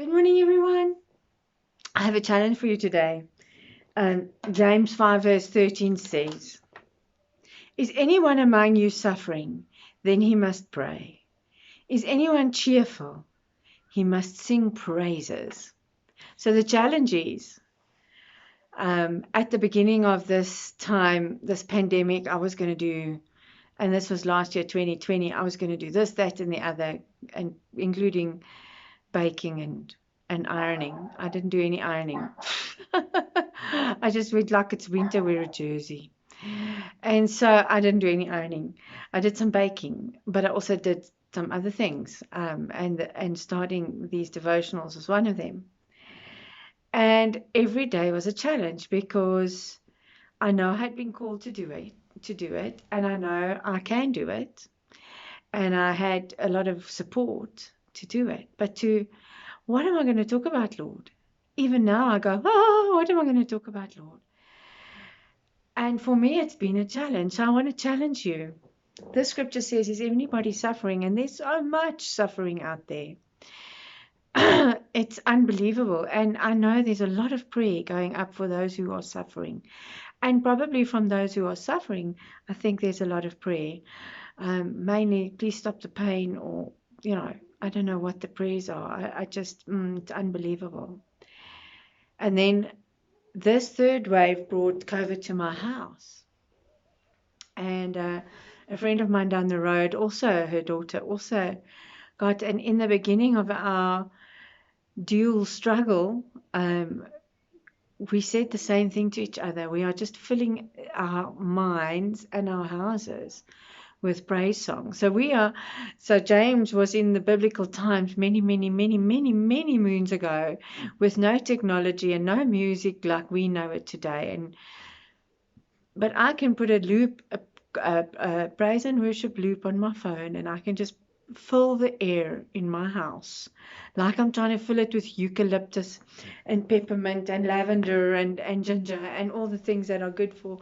Good morning, everyone. I have a challenge for you today. James 5 verse 13 says, Is anyone among you suffering? Then he must pray. Is anyone cheerful? He must sing praises. So the challenge is, at the beginning of this time, this pandemic, I was going to do, and this was last year, 2020, I was going to do this, that, and the other, and including baking and ironing. I didn't do any ironing. I just went like it's winter, wear a jersey. And so I didn't do any ironing. I did some baking, but I also did some other things. And starting these devotionals was one of them. And every day was a challenge because I know I had been called to do it, and I know I can do it. And I had a lot of support to do it. But what am I going to talk about, Lord? Even now I go, what am I going to talk about, Lord? And for me, it's been a challenge. So I want to challenge you. The scripture says, is anybody suffering? And there's so much suffering out there. It's unbelievable. And I know there's a lot of prayer going up for those who are suffering. And probably from those who are suffering, I think there's a lot of prayer. Mainly, please stop the pain, or, I don't know what the prayers are. I just, it's unbelievable. And then this third wave brought COVID to my house. And a friend of mine down the road, also her daughter, also got, and in the beginning of our dual struggle, we said the same thing to each other. We are just filling our minds and our houses with praise songs. So James was in the biblical times many moons ago, with no technology and no music like we know it today. But I can put a praise and worship loop on my phone, and I can just fill the air in my house like I'm trying to fill it with eucalyptus and peppermint and lavender and ginger and all the things that are good for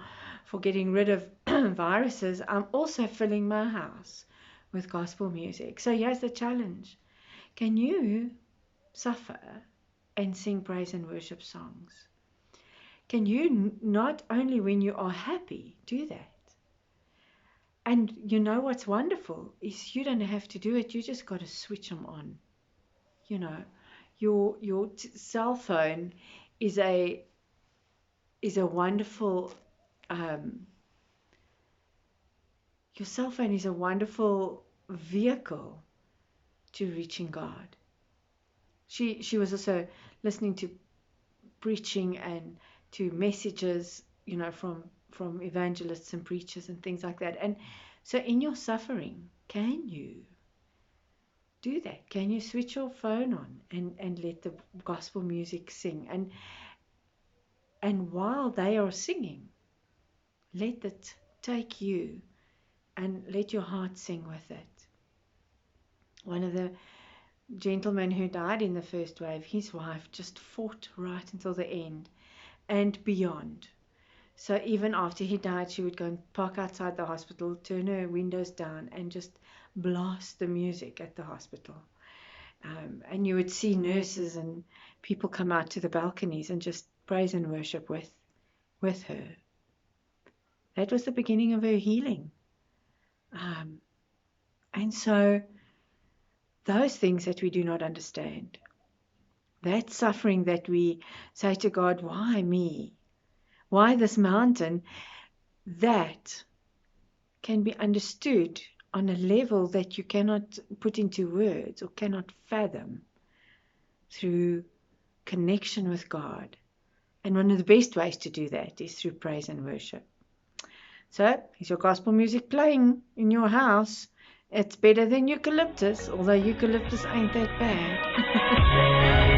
getting rid of viruses. I'm also filling my house with gospel music. So here's the challenge. Can you suffer and sing praise and worship songs? Can you not only when you are happy do that? And you know what's wonderful is you don't have to do it. You just got to switch them on. Your cell phone is a wonderful your cell phone is a wonderful vehicle to reaching God. She was also listening to preaching and to messages, from evangelists and preachers and things like that. And so in your suffering, can you do that? Can you switch your phone on and let the gospel music sing? And while they are singing, let it take you and let your heart sing with it. One of the gentlemen who died in the first wave, his wife just fought right until the end and beyond. So even after he died, she would go and park outside the hospital, turn her windows down, and just blast the music at the hospital. And you would see nurses and people come out to the balconies and just praise and worship with her. That was the beginning of her healing. And so those things that we do not understand, that suffering that we say to God, why me? Why this mountain? That can be understood on a level that you cannot put into words or cannot fathom through connection with God. And one of the best ways to do that is through praise and worship. So, is your gospel music playing in your house? It's better than eucalyptus, although eucalyptus ain't that bad.